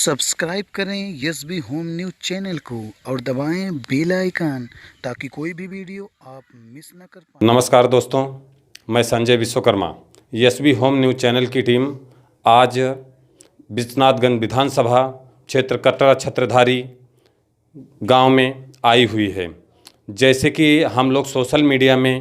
Subscribe करें Yes B Home News channel को और दबाएं बेल आइकन ताकि कोई भी वीडियो आप मिस न कर पाएं। नमस्कार दोस्तों, मैं Sanjay Vishwakarma. Yes B Home News channel की टीम आज विश्वनाथगंज विधानसभा क्षेत्र कटरा छत्रधारी गांव में आई हुई है। जैसे कि हम लोग सोशल मीडिया में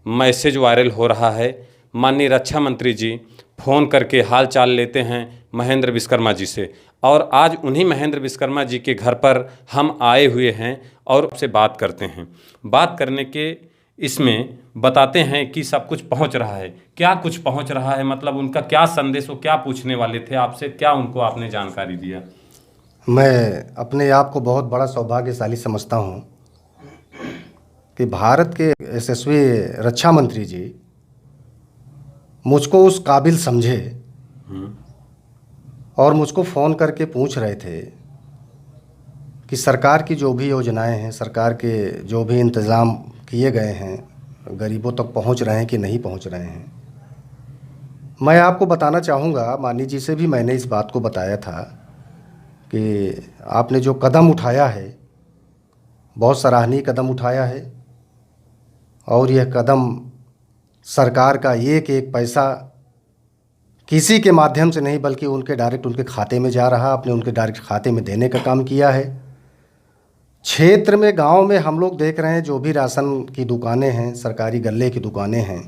मैसेज वायरल हो रहा है, माननीय रक्षा मंत्री जी फ़ोन करके हाल चाल लेते हैं महेंद्र विश्वकर्मा जी से, और आज उन्हीं महेंद्र विश्वकर्मा जी के घर पर हम आए हुए हैं और आपसे बात करते हैं। बात करने के इसमें बताते हैं कि सब कुछ पहुंच रहा है, क्या कुछ पहुंच रहा है, मतलब उनका क्या संदेश, वो क्या पूछने वाले थे आपसे, क्या उनको आपने जानकारी दिया। मैं अपने आप को बहुत बड़ा सौभाग्यशाली समझता हूं कि भारत के यशस्वी रक्षा मंत्री जी मुझको उस काबिल समझे और मुझको फ़ोन करके पूछ रहे थे कि सरकार की जो भी योजनाएं हैं, सरकार के जो भी इंतज़ाम किए गए हैं, गरीबों तक पहुंच रहे हैं कि नहीं पहुंच रहे हैं। मैं आपको बताना चाहूँगा, मानी जी से भी मैंने इस बात को बताया था कि आपने जो कदम उठाया है बहुत सराहनीय कदम उठाया है, और यह कदम सरकार का एक एक पैसा किसी के माध्यम से नहीं बल्कि उनके डायरेक्ट उनके खाते में जा रहा, आपने उनके डायरेक्ट खाते में देने का काम किया है। क्षेत्र में, गांव में हम लोग देख रहे हैं जो भी राशन की दुकानें हैं, सरकारी गल्ले की दुकानें हैं,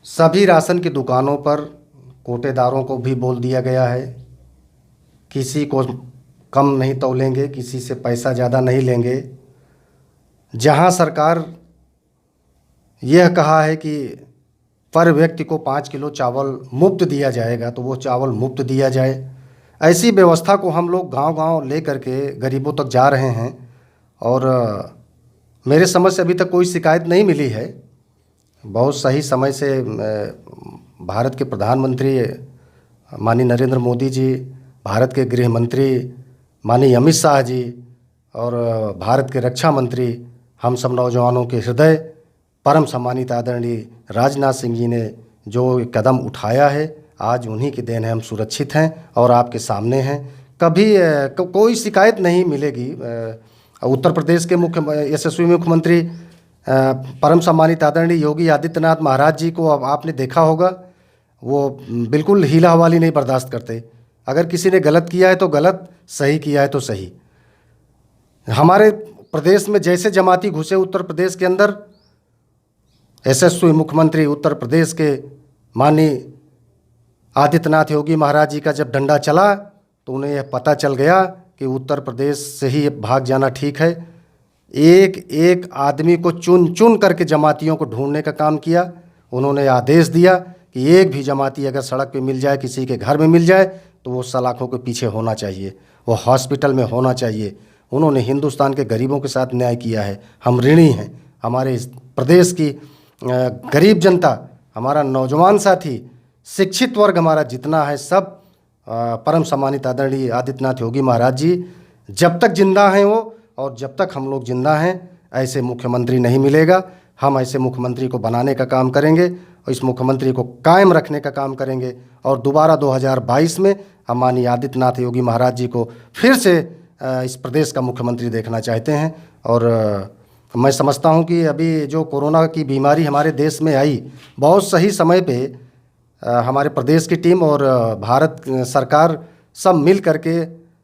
सभी राशन की दुकानों पर कोटेदारों को भी बोल दिया गया है, किसी को कम नहीं तौलेंगे, किसी से पैसा ज़्यादा नहीं लेंगे। जहां सरकार यह कहा है कि पर व्यक्ति को 5 किलो चावल मुफ्त दिया जाएगा, तो वो चावल मुफ्त दिया जाए। ऐसी व्यवस्था को हम लोग गांव-गांव ले करके गरीबों तक जा रहे हैं, और मेरे समझ से अभी तक कोई शिकायत नहीं मिली है। बहुत सही समय से भारत के प्रधानमंत्री माननीय नरेंद्र मोदी जी, भारत के गृह मंत्री माननीय अमित शाह जी और भारत के रक्षा मंत्री, हम सब नौजवानों के हृदय परम सम्मानित आदरणीय राजनाथ सिंह जी ने जो कदम उठाया है, आज उन्हीं की देन है हम सुरक्षित हैं और आपके सामने हैं। कभी कोई शिकायत नहीं मिलेगी। उत्तर प्रदेश के यशस्वी मुख्यमंत्री परम सम्मानित आदरणीय योगी आदित्यनाथ महाराज जी को अब आपने देखा होगा, वो बिल्कुल हीला हवाली नहीं बर्दाश्त करते। अगर किसी ने गलत किया है तो गलत, सही किया है तो सही। हमारे प्रदेश में जैसे जमाती घुसे उत्तर प्रदेश के अंदर, यशस्वी मुख्यमंत्री उत्तर प्रदेश के माननीय आदित्यनाथ योगी महाराज जी का जब डंडा चला तो उन्हें यह पता चल गया कि उत्तर प्रदेश से ही भाग जाना ठीक है। एक एक आदमी को चुन चुन करके जमातियों को ढूंढने का काम किया। उन्होंने आदेश दिया कि एक भी जमाती अगर सड़क पे मिल जाए, किसी के घर में मिल जाए, तो वो सलाखों के पीछे होना चाहिए, वो हॉस्पिटल में होना चाहिए। उन्होंने हिंदुस्तान के गरीबों के साथ न्याय किया है। हम ऋणी हैं। हमारे इस प्रदेश की गरीब जनता, हमारा नौजवान साथी, शिक्षित वर्ग हमारा जितना है, सब परम सम्मानित आदरणीय आदित्यनाथ योगी महाराज जी जब तक जिंदा हैं वो, और जब तक हम लोग जिंदा हैं, ऐसे मुख्यमंत्री नहीं मिलेगा। हम ऐसे मुख्यमंत्री को बनाने का काम करेंगे और इस मुख्यमंत्री को कायम रखने का काम करेंगे, और दोबारा 2022 में हम माननीय आदित्यनाथ योगी महाराज जी को फिर से इस प्रदेश का मुख्यमंत्री देखना चाहते हैं। और मैं समझता हूं कि अभी जो कोरोना की बीमारी हमारे देश में आई, बहुत सही समय पे हमारे प्रदेश की टीम और भारत सरकार सब मिल करके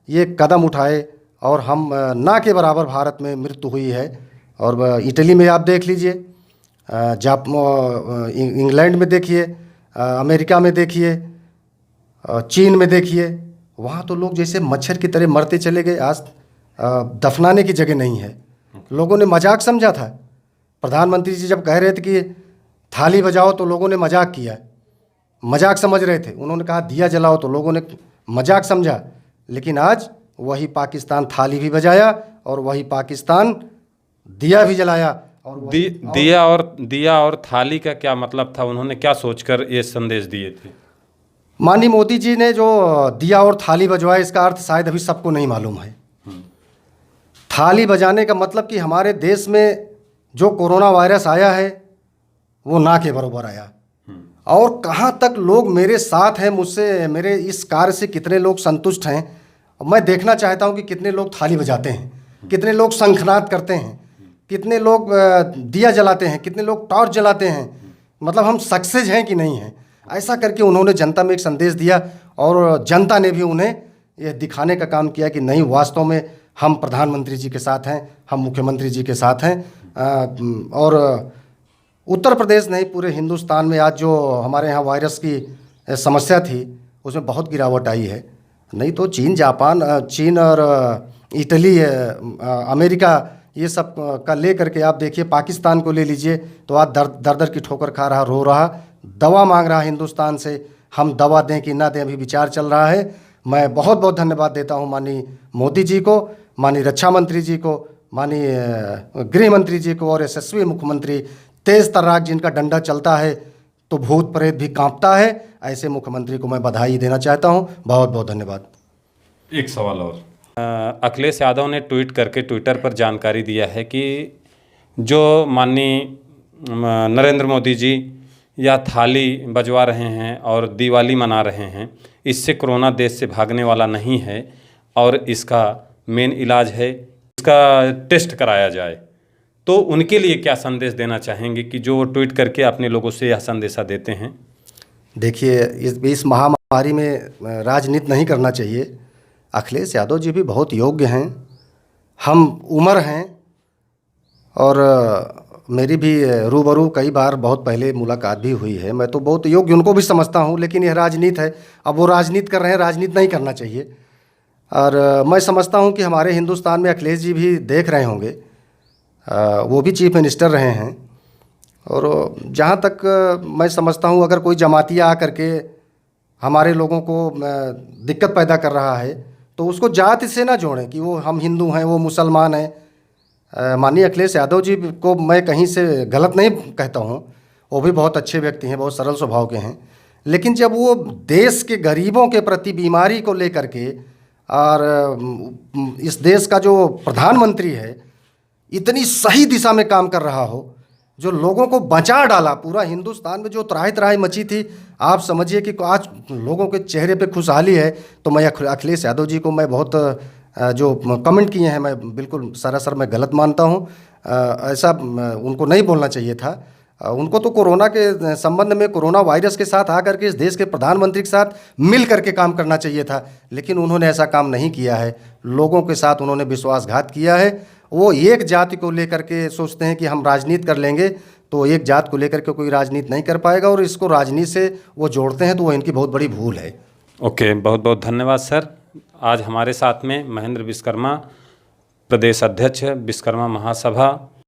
ये कदम उठाए, और हम ना के बराबर भारत में मृत्यु हुई है। और इटली में आप देख लीजिए, इंग्लैंड में देखिए, अमेरिका में देखिए, चीन में देखिए, वहाँ तो लोग जैसे मच्छर की तरह मरते चले गए। आज दफनाने की जगह नहीं है। लोगों ने मजाक समझा था। प्रधानमंत्री जी जब कह रहे थे कि थाली बजाओ, तो लोगों ने मजाक किया, मजाक समझ रहे थे। उन्होंने कहा दिया जलाओ, तो लोगों ने मजाक समझा। लेकिन आज वही पाकिस्तान थाली भी बजाया और वही पाकिस्तान दिया भी जलाया। और दिया और थाली का क्या मतलब था? उन्होंने क्या सोचकर ये संदेश दिए थे? माननीय मोदी जी ने जो दिया और थाली बजवाए, इसका अर्थ शायद अभी सबको नहीं मालूम है। थाली बजाने का मतलब कि हमारे देश में जो कोरोना वायरस आया है वो ना के बराबर आया, और कहाँ तक लोग मेरे साथ हैं, मुझसे मेरे इस कार्य से कितने लोग संतुष्ट हैं। मैं देखना चाहता हूँ कि कितने लोग थाली बजाते हैं, कितने लोग शंखनाद करते हैं, कितने लोग दिया जलाते हैं, कितने लोग टॉर्च जलाते हैं, मतलब हम सक्सेस हैं कि नहीं हैं। ऐसा करके उन्होंने जनता में एक संदेश दिया और जनता ने भी उन्हें यह दिखाने का काम किया कि नहीं, वास्तव में हम प्रधानमंत्री जी के साथ हैं, हम मुख्यमंत्री जी के साथ हैं। और उत्तर प्रदेश नहीं, पूरे हिंदुस्तान में आज जो हमारे यहाँ वायरस की समस्या थी उसमें बहुत गिरावट आई है। नहीं तो चीन और इटली, अमेरिका, ये सब का ले करके आप देखिए, पाकिस्तान को ले लीजिए तो आज दर दर की ठोकर खा रहा, रो रहा, दवा मांग रहा हिंदुस्तान से। हम दवा दें कि ना दें, अभी विचार चल रहा है। मैं बहुत बहुत धन्यवाद देता हूँ माननीय मोदी जी को, माननीय रक्षा मंत्री जी को, माननीय गृह मंत्री जी को और यशस्वी मुख्यमंत्री, तेज तर्राक जिनका डंडा चलता है तो भूत प्रेत भी कांपता है, ऐसे मुख्यमंत्री को मैं बधाई देना चाहता हूँ। बहुत बहुत धन्यवाद। एक सवाल और, अखिलेश यादव ने ट्वीट करके ट्विटर पर जानकारी दिया है कि जो माननीय नरेंद्र मोदी जी या थाली बजवा रहे हैं और दिवाली मना रहे हैं, इससे कोरोना देश से भागने वाला नहीं है और इसका मेन इलाज है इसका टेस्ट कराया जाए। तो उनके लिए क्या संदेश देना चाहेंगे कि जो ट्वीट करके अपने लोगों से यह संदेशा देते हैं? देखिए, इस महामारी में राजनीति नहीं करना चाहिए। अखिलेश यादव जी भी बहुत योग्य हैं, हम उम्र हैं और मेरी भी रूबरू कई बार बहुत पहले मुलाकात भी हुई है। मैं तो बहुत योग्य उनको भी समझता हूँ, लेकिन यह राजनीति है। अब वो राजनीति कर रहे हैं, राजनीति नहीं करना चाहिए। और मैं समझता हूँ कि हमारे हिंदुस्तान में अखिलेश जी भी देख रहे होंगे, वो भी चीफ मिनिस्टर रहे हैं। और जहाँ तक मैं समझता हूँ, अगर कोई जमातिया आकर के हमारे लोगों को दिक्कत पैदा कर रहा है तो उसको जाति से ना जोड़ें कि वो हम हिंदू हैं, वो मुसलमान हैं। माननीय अखिलेश यादव जी को मैं कहीं से गलत नहीं कहता हूँ, वो भी बहुत अच्छे व्यक्ति हैं, बहुत सरल स्वभाव के हैं। लेकिन जब वो देश के गरीबों के प्रति बीमारी को लेकर के और इस देश का जो प्रधानमंत्री है इतनी सही दिशा में काम कर रहा हो, जो लोगों को बचा डाला, पूरा हिंदुस्तान में जो त्राही त्राही मची थी, आप समझिए कि आज लोगों के चेहरे पे खुशहाली है। तो मैं अखिलेश यादव जी को मैं बहुत जो कमेंट किए हैं मैं बिल्कुल सरासर मैं गलत मानता हूं। ऐसा उनको नहीं बोलना चाहिए था। उनको तो कोरोना के संबंध में, कोरोना वायरस के साथ आकर के इस देश के प्रधानमंत्री के साथ मिल करके काम करना चाहिए था, लेकिन उन्होंने ऐसा काम नहीं किया है। लोगों के साथ उन्होंने विश्वासघात किया है। वो एक जाति को लेकर के सोचते हैं कि हम राजनीति कर लेंगे, तो एक जात को लेकर के कोई राजनीति नहीं कर पाएगा और इसको राजनीति से वो जोड़ते हैं, तो वो इनकी बहुत बड़ी भूल है। ओके, बहुत बहुत धन्यवाद सर। आज हमारे साथ में महेंद्र विश्वकर्मा, प्रदेश अध्यक्ष विश्वकर्मा महासभा